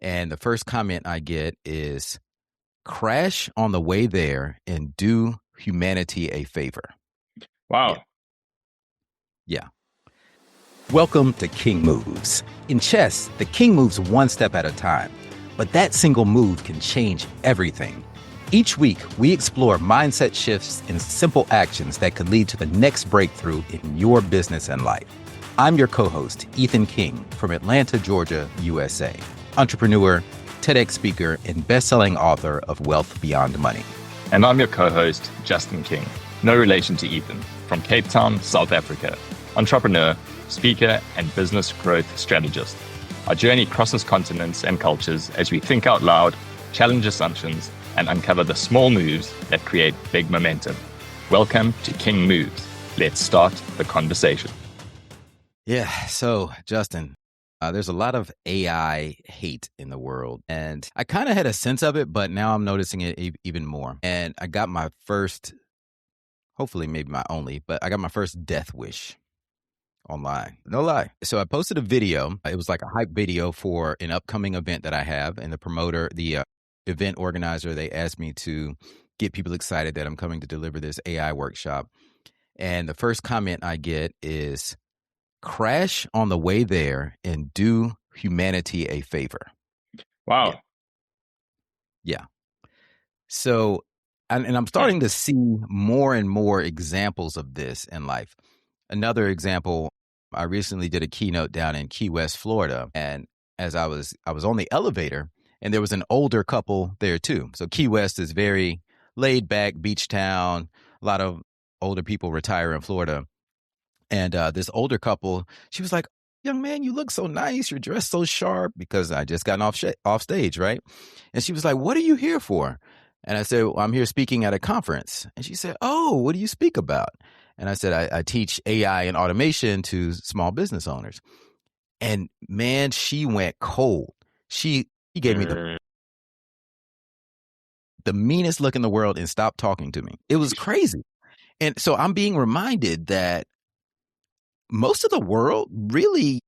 And the first comment I get is crash on the way there and do humanity a favor. Yeah. Wow. Yeah. Welcome to King Moves. In chess, the king moves one step at a time, but that single move can change everything. Each week, we explore mindset shifts and simple actions that could lead to the next breakthrough in your business and life. I'm your co-host, Ethan King, from Atlanta, Georgia, USA. Entrepreneur, TEDx speaker, and best-selling author of Wealth Beyond Money. And I'm your co-host, Justin King, no relation to Ethan, from Cape Town, South Africa. Entrepreneur, speaker, and business growth strategist. Our journey crosses continents and cultures as we think out loud, challenge assumptions, and uncover the small moves that create big momentum. Welcome to King Moves. Let's start the conversation. Yeah, so Justin, there's a lot of AI hate in the world, and I kind of had a sense of it, but now I'm noticing it even more. And I got my first, hopefully maybe my only, but I got my first death wish online. No lie. So I posted a video. It was like a hype video for an upcoming event that I have, and the promoter, the event organizer, they asked me to get people excited that I'm coming to deliver this AI workshop. And the first comment I get is crash on the way there and do humanity a favor. Wow. Yeah. So, and I'm starting to see more and more examples of this in life. Another example, I recently did a keynote down in Key West, Florida, and as I was on the elevator, and there was an older couple there too. So Key West is very laid back beach town. A lot of older people retire in Florida. And this older couple, she was like, "Young man, you look so nice. You're dressed so sharp," because I just gotten off stage, right? And she was like, "What are you here for?" And I said, "Well, I'm here speaking at a conference." And she said, "Oh, what do you speak about?" And I said, I teach AI and automation to small business owners." And man, she went cold. She gave me the meanest look in the world and stopped talking to me. It was crazy. And so I'm being reminded that most of the world really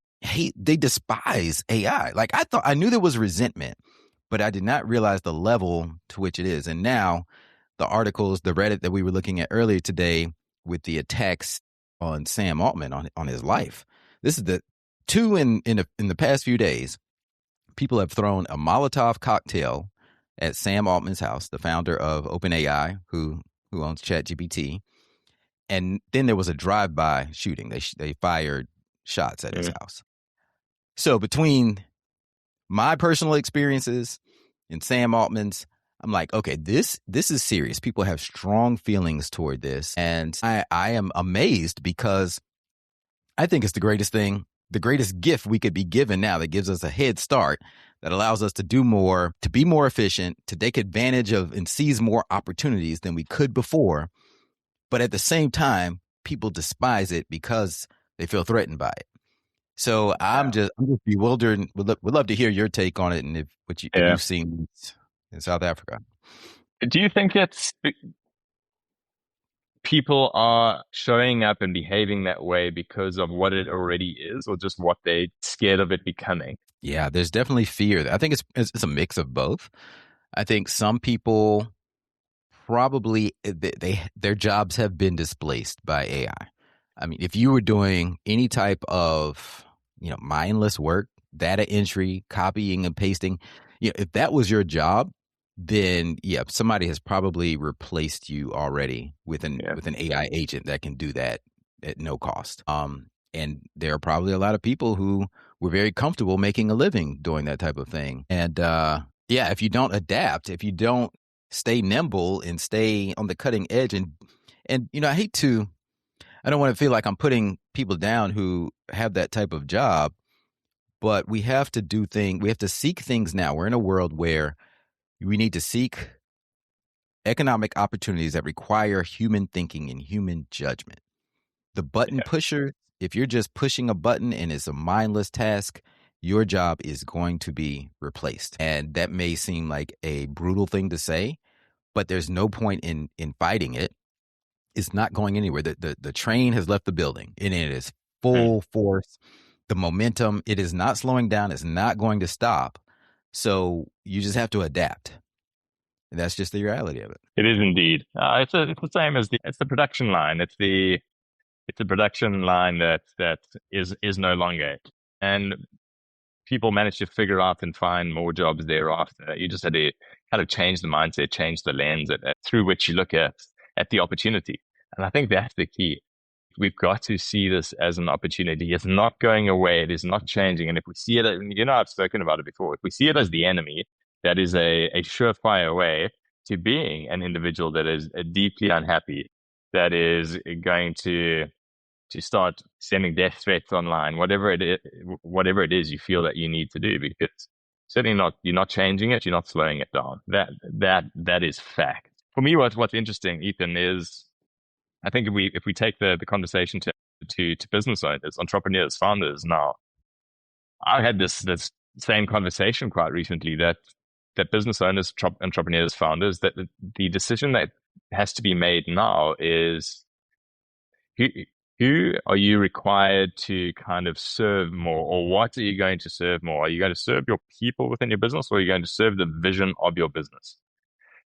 they despise AI. Like I knew there was resentment, but I did not realize the level to which it is. And now the articles, the Reddit that we were looking at earlier today with the attacks on Sam Altman on his life. This is the two in the past few days. People have thrown a Molotov cocktail at Sam Altman's house, the founder of OpenAI, who owns ChatGPT. And then there was a drive-by shooting. They fired shots at his house. So between my personal experiences and Sam Altman's, I'm like, okay, this is serious. People have strong feelings toward this. And I am amazed because I think it's the greatest thing, the greatest gift we could be given now that gives us a head start, that allows us to do more, to be more efficient, to take advantage of and seize more opportunities than we could before. But at the same time, people despise it because they feel threatened by it. So I'm just bewildered. Would love to hear your take on it and if you've seen in South Africa. Do you think it's people are showing up and behaving that way because of what it already is, or just what they're scared of it becoming? Yeah, there's definitely fear. I think it's a mix of both. I think some people probably their jobs have been displaced by AI. I mean, if you were doing any type of, mindless work, data entry, copying and pasting, if that was your job, then somebody has probably replaced you already with an AI agent that can do that at no cost. And there are probably a lot of people who were very comfortable making a living doing that type of thing. And if you don't adapt, if you don't stay nimble and stay on the cutting edge, and I don't want to feel like I'm putting people down who have that type of job, but we have to seek things now. We're in a world where we need to seek economic opportunities that require human thinking and human judgment. The button pusher, if you're just pushing a button and it's a mindless task, your job is going to be replaced. And that may seem like a brutal thing to say, but there's no point in fighting it. It's not going anywhere. The train has left the building and it is full force. The momentum, it is not slowing down. It's not going to stop So you just have to adapt. And that's just the reality of it. It is indeed. It's the same as it's the production line. It's a production line that is no longer. And people manage to figure out and find more jobs thereafter. You just had to kind of change the mindset, change the lens through which you look at the opportunity. And I think that's the key. We've got to see this as an opportunity. It's not going away. It is not changing. And if we see it, I've spoken about it before. If we see it as the enemy, that is a surefire way to being an individual that is deeply unhappy, that is going to start sending death threats online, whatever it is you feel that you need to do, because certainly you're not changing it, you're not slowing it down. That is fact. For me, what's interesting, Ethan, is I think if we take the conversation to business owners, entrepreneurs, founders now, I had this same conversation quite recently that business owners, entrepreneurs, founders, that the decision that has to be made now is who are you required to kind of serve more, or what are you going to serve more? Are you going to serve your people within your business, or are you going to serve the vision of your business?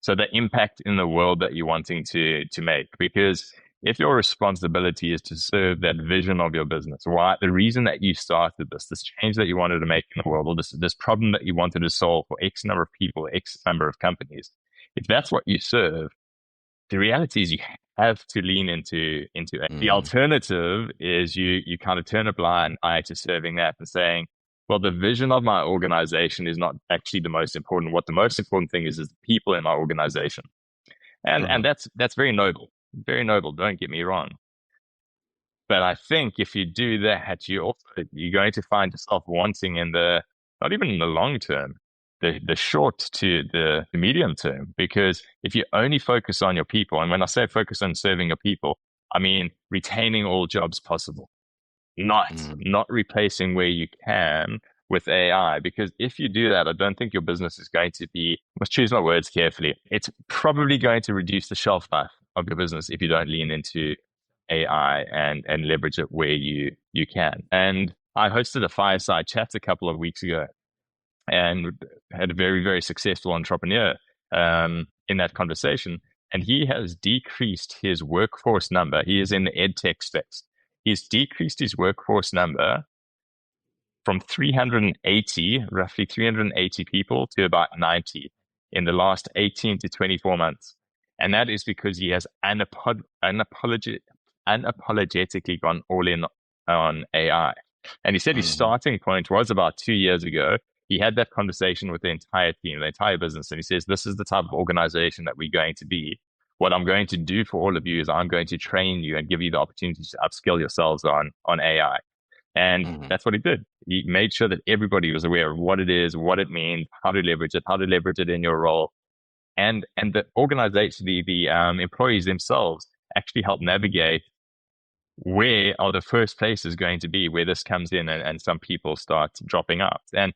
So the impact in the world that you're wanting to make, because if your responsibility is to serve that vision of your business, the reason that you started this change that you wanted to make in the world, or this problem that you wanted to solve for X number of people, X number of companies, if that's what you serve, the reality is you have to lean into it. The alternative is you kind of turn a blind eye to serving that and saying, well, the vision of my organization is not actually the most important. What the most important thing is the people in my organization. And that's very noble. Very noble, don't get me wrong. But I think if you do that, you're going to find yourself wanting not even in the long term, the short to the medium term, because if you only focus on your people, and when I say focus on serving your people, I mean retaining all jobs possible, not replacing where you can with AI, because if you do that, I don't think your business is going to be, must choose my words carefully, it's probably going to reduce the shelf life of your business if you don't lean into AI and leverage it where you can. And I hosted a fireside chat a couple of weeks ago and had a very, very successful entrepreneur in that conversation. And he has decreased his workforce number. He is in the ed tech space. He's decreased his workforce number from roughly 380 people to about 90 in the last 18 to 24 months. And that is because he has unapologetically gone all in on AI. And he said his starting point was about 2 years ago. He had that conversation with the entire team, the entire business. And he says, this is the type of organization that we're going to be. What I'm going to do for all of you is I'm going to train you and give you the opportunity to upskill yourselves on AI. And that's what he did. He made sure that everybody was aware of what it is, what it means, how to leverage it in your role. And the organization, the employees themselves actually help navigate where are the first places going to be where this comes in and some people start dropping out. And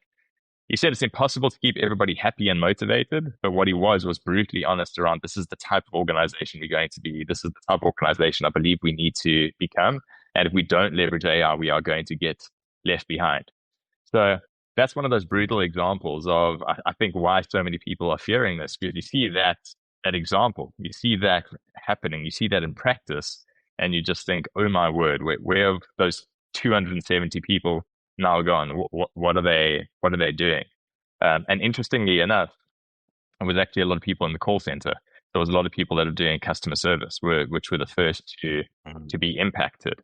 he said it's impossible to keep everybody happy and motivated, but what he was brutally honest around, this is the type of organization we're going to be. This is the type of organization I believe we need to become. And if we don't leverage AI, we are going to get left behind. So that's one of those brutal examples of, I think, why so many people are fearing this, because you see that example, you see that happening, you see that in practice, and you just think, oh my word, where have those 270 people now gone? What are they doing? And interestingly enough, it was actually a lot of people in the call center. There was a lot of people that are doing customer service, which were the first to be impacted.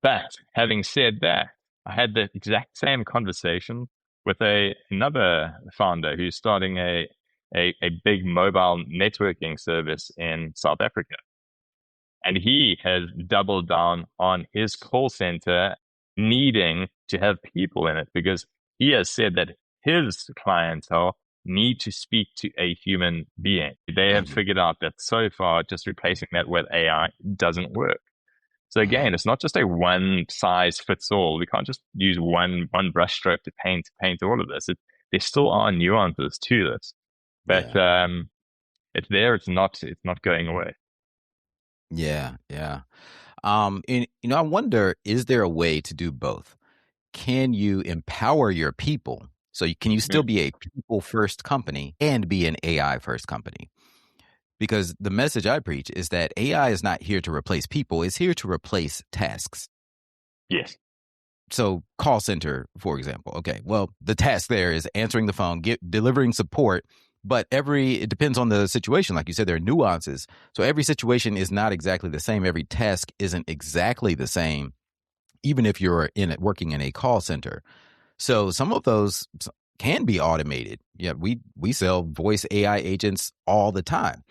But having said that, I had the exact same conversation with another founder who's starting a big mobile networking service in South Africa. And he has doubled down on his call center needing to have people in it, because he has said that his clientele need to speak to a human being. They have figured out that so far just replacing that with AI doesn't work. So again, it's not just a one size fits all. We can't just use one brushstroke to paint all of this. There still are nuances to this, but it's there. It's not going away. Yeah. And I wonder, is there a way to do both? Can you empower your people So can you still be a people first company and be an AI first company? Because the message I preach is that AI is not here to replace people. It's here to replace tasks. Yes. So call center, for example. Okay, well, the task there is answering the phone, delivering support, but it depends on the situation. Like you said, there are nuances. So every situation is not exactly the same. Every task isn't exactly the same, even if you're working in a call center. So some of those can be automated. Yeah, we sell voice AI agents all the time.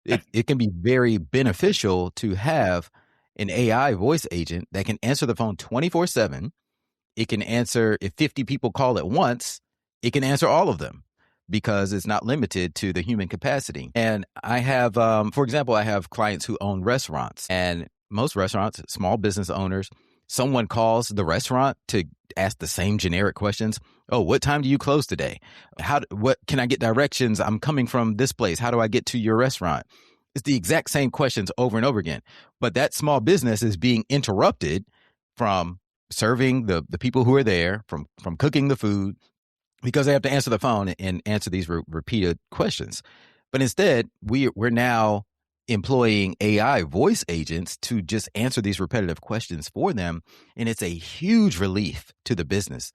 It can be very beneficial to have an AI voice agent that can answer the phone 24/7. It can answer, if 50 people call at once, it can answer all of them because it's not limited to the human capacity. And I have, for example, I have clients who own restaurants, and most restaurants, small business owners, someone calls the restaurant to ask the same generic questions. Oh, what time do you close today? What can I get directions? I'm coming from this place. How do I get to your restaurant? It's the exact same questions over and over again. But that small business is being interrupted from serving the people who are there, from cooking the food, because they have to answer the phone and answer these repeated questions. But instead, we're now employing AI voice agents to just answer these repetitive questions for them. And it's a huge relief to the business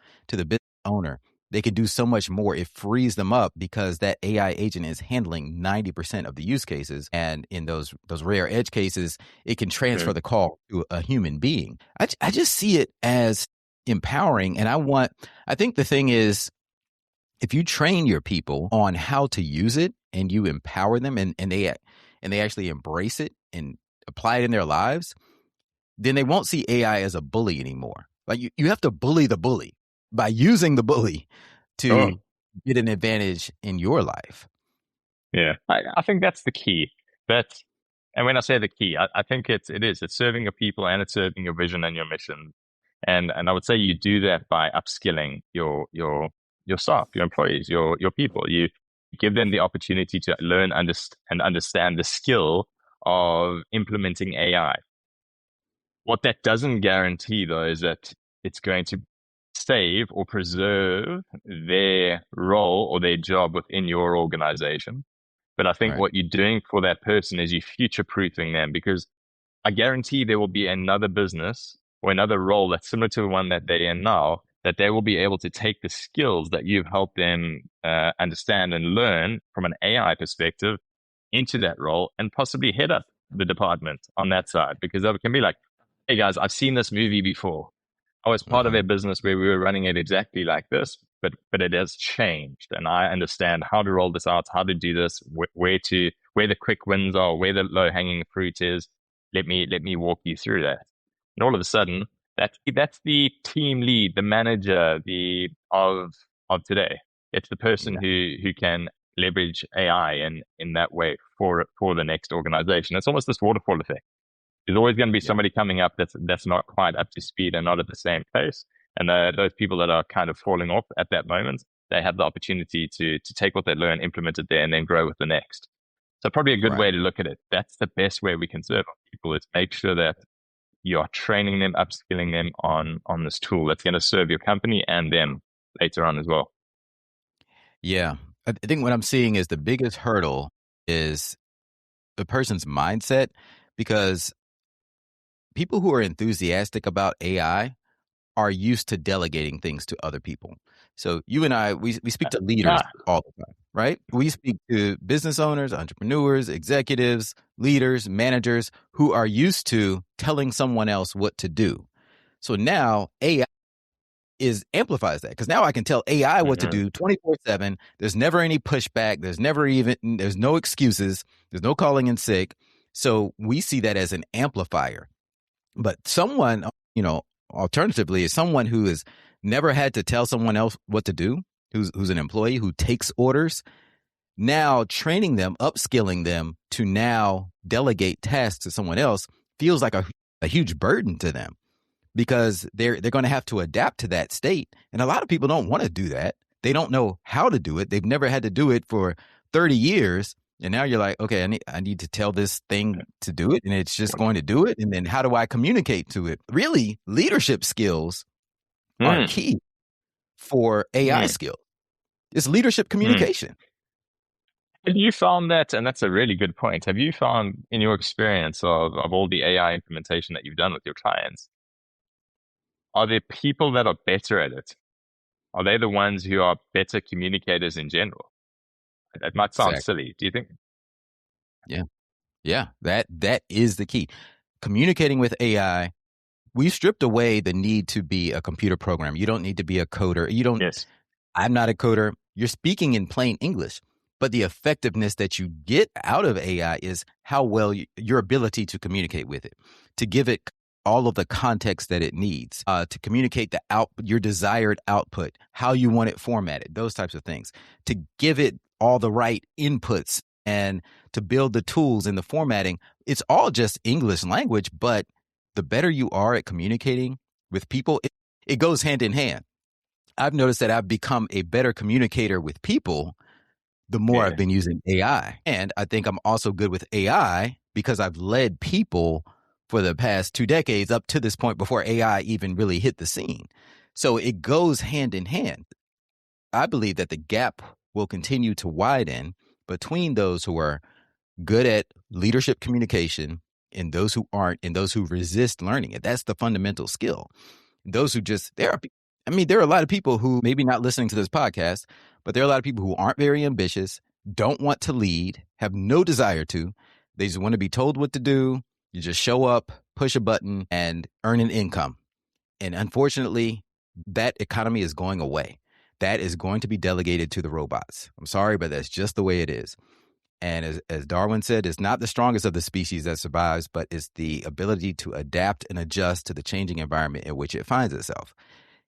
owner. They can do so much more. It frees them up because that AI agent is handling 90% of the use cases. And in those rare edge cases, it can transfer the call to a human being. I just see it as empowering. And I think the thing is, if you train your people on how to use it and you empower them and they actually embrace it and apply it in their lives, then they won't see AI as a bully anymore. Like you have to bully the bully by using the bully to get an advantage in your life. Yeah, I think that's the key. And when I say the key, I think it's serving your people and it's serving your vision and your mission. And I would say you do that by upskilling your staff, your employees, your people. You give them the opportunity to learn and understand the skill of implementing AI. What that doesn't guarantee, though, is that it's going to save or preserve their role or their job within your organization. But I think what you're doing for that person is you're future-proofing them, because I guarantee there will be another business or another role that's similar to the one that they're in now, that they will be able to take the skills that you've helped them understand and learn from an AI perspective into that role and possibly head up the department on that side. Because it can be like, hey guys, I've seen this movie before. I was part of a business where we were running it exactly like this, but it has changed, and I understand how to roll this out, how to do this, where the quick wins are, where the low hanging fruit is. Let me walk you through that. And all of a sudden, that's the team lead, the manager, of today. It's the person who can leverage AI in that way for the next organization. It's almost this waterfall effect. There's always going to be somebody coming up that's not quite up to speed and not at the same pace. And those people that are kind of falling off at that moment, they have the opportunity to take what they learn, implement it there, and then grow with the next. So probably a good way to look at it. That's the best way we can serve people, is make sure that you are training them, upskilling them on this tool that's going to serve your company and them later on as well. Yeah. I think what I'm seeing is the biggest hurdle is the person's mindset, because people who are enthusiastic about AI are used to delegating things to other people. So you and I, we speak to leaders all the time, right? We speak to business owners, entrepreneurs, executives, leaders, managers who are used to telling someone else what to do. So now AI amplifies that, because now I can tell AI what to do 24/7. There's never any pushback. There's no excuses. There's no calling in sick. So we see that as an amplifier. But someone, alternatively, is someone who has never had to tell someone else what to do, who's an employee who takes orders. Now training them, upskilling them to now delegate tasks to someone else feels like a huge burden to them, because they're going to have to adapt to that state. And a lot of people don't want to do that. They don't know how to do it. They've never had to do it for 30 years. And now you're like, okay, I need to tell this thing to do it, and it's just going to do it. And then how do I communicate to it? Really, leadership skills are key for AI skills. It's leadership Hmm. communication. Have you found that, and that's a really good point, have you found in your experience of all the AI implementation that you've done with your clients, are there people that are better at it? Are they the ones who are better communicators in general? That might sound Exactly. silly. Do you think? Yeah. Yeah. That is the key. Communicating with AI, we stripped away the need to be a computer programmer. You don't need to be a coder. Yes. I'm not a coder. You're speaking in plain English, but the effectiveness that you get out of AI is how well your ability to communicate with it, to give it all of the context that it needs, to communicate your desired output, how you want it formatted, those types of things, to give it all the right inputs and to build the tools and the formatting. It's all just English language, but the better you are at communicating with people, it goes hand in hand. I've noticed that I've become a better communicator with people the more I've Yeah. been using AI. And I think I'm also good with AI because I've led people for the past 2 decades up to this point before AI even really hit the scene. So it goes hand in hand. I believe that the gap will continue to widen between those who are good at leadership communication and those who aren't, and those who resist learning it. That's the fundamental skill. Those who just, there are a lot of people who maybe not listening to this podcast, but there are a lot of people who aren't very ambitious, don't want to lead, have no desire to. They just want to be told what to do. You just show up, push a button, and earn an income. And unfortunately, that economy is going away. That is going to be delegated to the robots. I'm sorry, but that's just the way it is. And as Darwin said, it's not the strongest of the species that survives, but it's the ability to adapt and adjust to the changing environment in which it finds itself.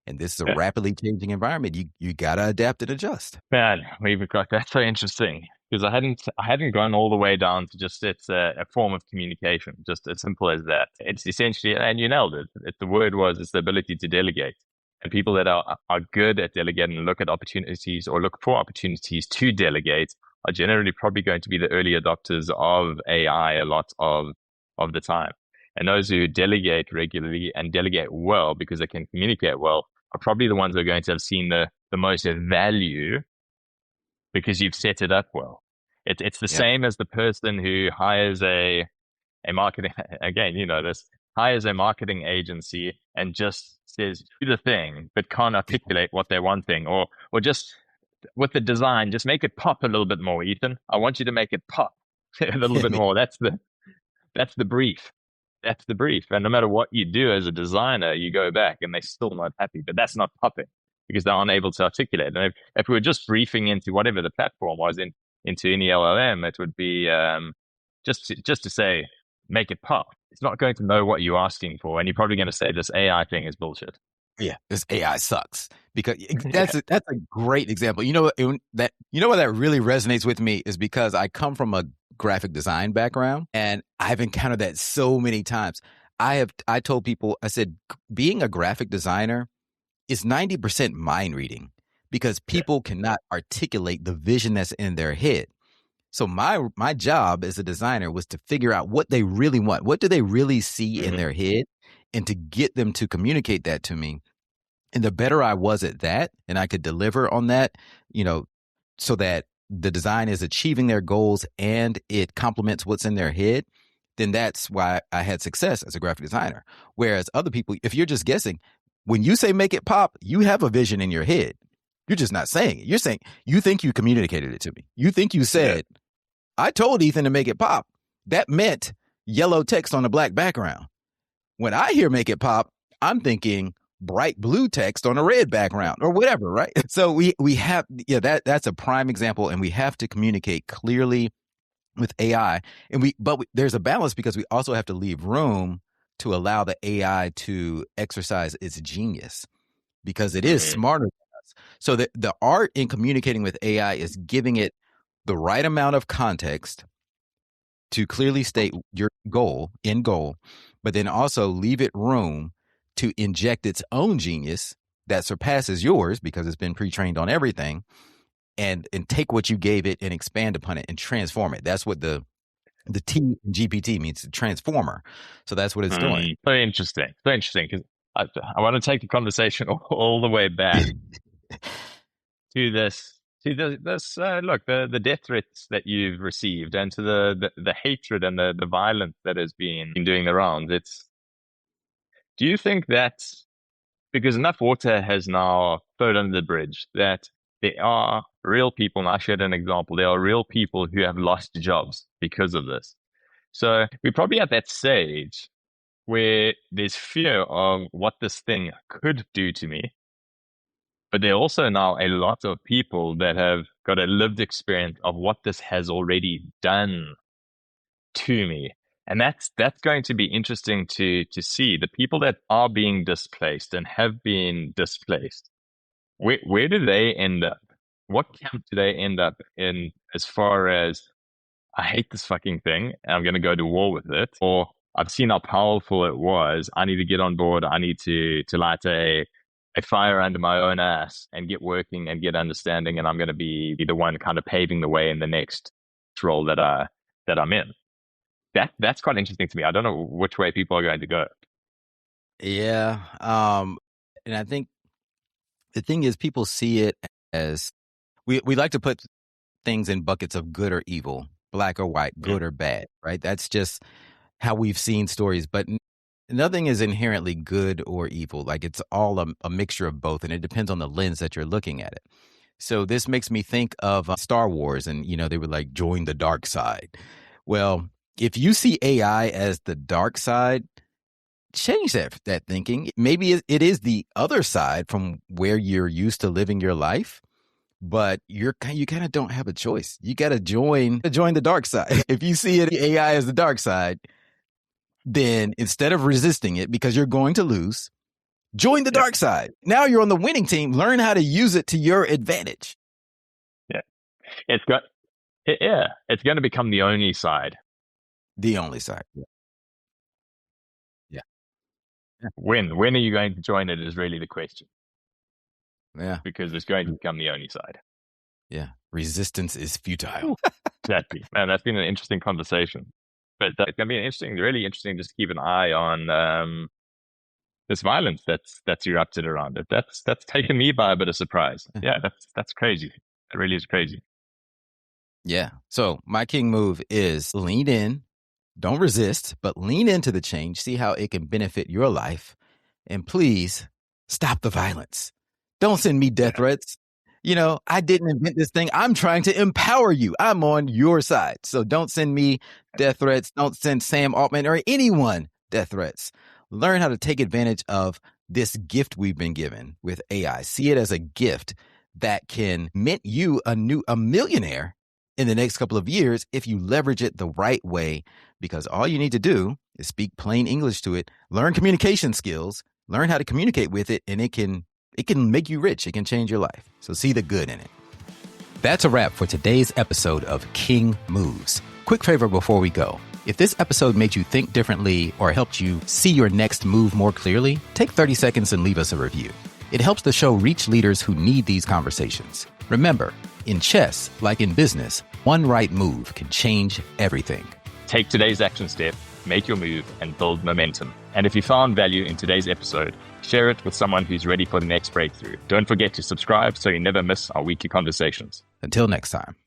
And this is a Yeah. rapidly changing environment. You gotta adapt and adjust. Man, we've got that's so interesting because I hadn't gone all the way down to just it's a form of communication, just as simple as that. It's essentially, and you nailed it. The word was it's the ability to delegate, and people that are good at delegating and look at opportunities or look for opportunities to delegate are generally probably going to be the early adopters of AI a lot of the time. And those who delegate regularly and delegate well because they can communicate well are probably the ones who are going to have seen the most value because you've set it up well. It's the Yeah. same as the person who hires a marketing, again, you know this, hires a marketing agency and just says, do the thing, but can't articulate what they're wanting, or just with the design, just make it pop a little bit more, Ethan. I want you to make it pop a little bit more. That's the brief. That's the brief. And no matter what you do as a designer, you go back and they're still not happy. But that's not popping because they're unable to articulate. And if we were just briefing into whatever the platform was into any LLM, it would be just to say, make it pop. It's not going to know what you're asking for. And you're probably going to say this AI thing is bullshit. Yeah, this AI sucks because Yeah. that's a great example. You know what that really resonates with me is because I come from a graphic design background and I've encountered that so many times. I told people, I said being a graphic designer is 90% mind reading because Yeah. people cannot articulate the vision that's in their head. So my job as a designer was to figure out what they really want. What do they really see in Mm-hmm. their head, and to get them to communicate that to me. And the better I was at that, and I could deliver on that, you know, so that the design is achieving their goals and it complements what's in their head, then that's why I had success as a graphic designer. Whereas other people, if you're just guessing, when you say make it pop, you have a vision in your head. You're just not saying it. You're saying you think you communicated it to me. You think you Yeah. said, I told Ethan to make it pop. That meant yellow text on a black background. When I hear make it pop, I'm thinking bright blue text on a red background or whatever, right? So we have that's a prime example, and we have to communicate clearly with AI. And there's a balance because we also have to leave room to allow the AI to exercise its genius because it is Mm-hmm. smarter than us. So the art in communicating with AI is giving it the right amount of context to clearly state your end goal, but then also leave it room to inject its own genius that surpasses yours because it's been pre-trained on everything, and take what you gave it and expand upon it and transform it. That's what the T in GPT means, transformer. So that's what it's doing. Very interesting. Very interesting because I want to take the conversation all the way back to this See, look, the death threats that you've received, and to the hatred and the violence that has been doing the rounds. Do you think that because enough water has now flowed under the bridge that there are real people, and I shared an example, there are real people who have lost jobs because of this. So we're probably at that stage where there's fear of what this thing could do to me. But there are also now a lot of people that have got a lived experience of what this has already done to me. And that's going to be interesting to see. The people that are being displaced and have been displaced, where do they end up? What camp do they end up in as far as, I hate this fucking thing and I'm going to go to war with it, or I've seen how powerful it was, I need to get on board, I need to light a fire under my own ass and get working and get understanding, and I'm going to be the one kind of paving the way in the next role that I'm in. That's quite interesting to me. I don't know which way people are going to go. Yeah. And I think the thing is, people see it as, we like to put things in buckets of good or evil, black or white, good or bad, right? That's just how we've seen stories. But nothing is inherently good or evil. Like, it's all a mixture of both, and it depends on the lens that you're looking at it. So this makes me think of Star Wars, and, they were like, join the dark side. Well, if you see AI as the dark side, change that thinking. Maybe it is the other side from where you're used to living your life, but you kind of don't have a choice. You got to join the dark side. If you see it, AI as the dark side, then instead of resisting it because you're going to lose, join the dark side. Now you're on the winning team. Learn how to use it to your advantage. Yeah. It's going to become the only side. The only side. Yeah. When are you going to join it is really the question. Yeah. Because it's going to become the only side. Yeah. Resistance is futile. Exactly. Man, that's been an interesting conversation. But it's going to be really interesting just to keep an eye on this violence that's erupted around it. That's taken me by a bit of surprise. Yeah, that's crazy. It really is crazy. Yeah. So my king move is lean in. Don't resist, but lean into the change. See how it can benefit your life. And please stop the violence. Don't send me death threats. I didn't invent this thing. I'm trying to empower you. I'm on your side. So don't send me death threats. Don't send Sam Altman or anyone death threats. Learn how to take advantage of this gift we've been given with AI. See it as a gift that can mint you a millionaire in the next couple of years if you leverage it the right way, because all you need to do is speak plain English to it, learn communication skills, learn how to communicate with it, and it can make you rich. It can change your life. So see the good in it. That's a wrap for today's episode of King Moves. Quick favor before we go. If this episode made you think differently or helped you see your next move more clearly, take 30 seconds and leave us a review. It helps the show reach leaders who need these conversations. Remember, in chess, like in business, one right move can change everything. Take today's action step, make your move, and build momentum. And if you found value in today's episode, share it with someone who's ready for the next breakthrough. Don't forget to subscribe so you never miss our weekly conversations. Until next time.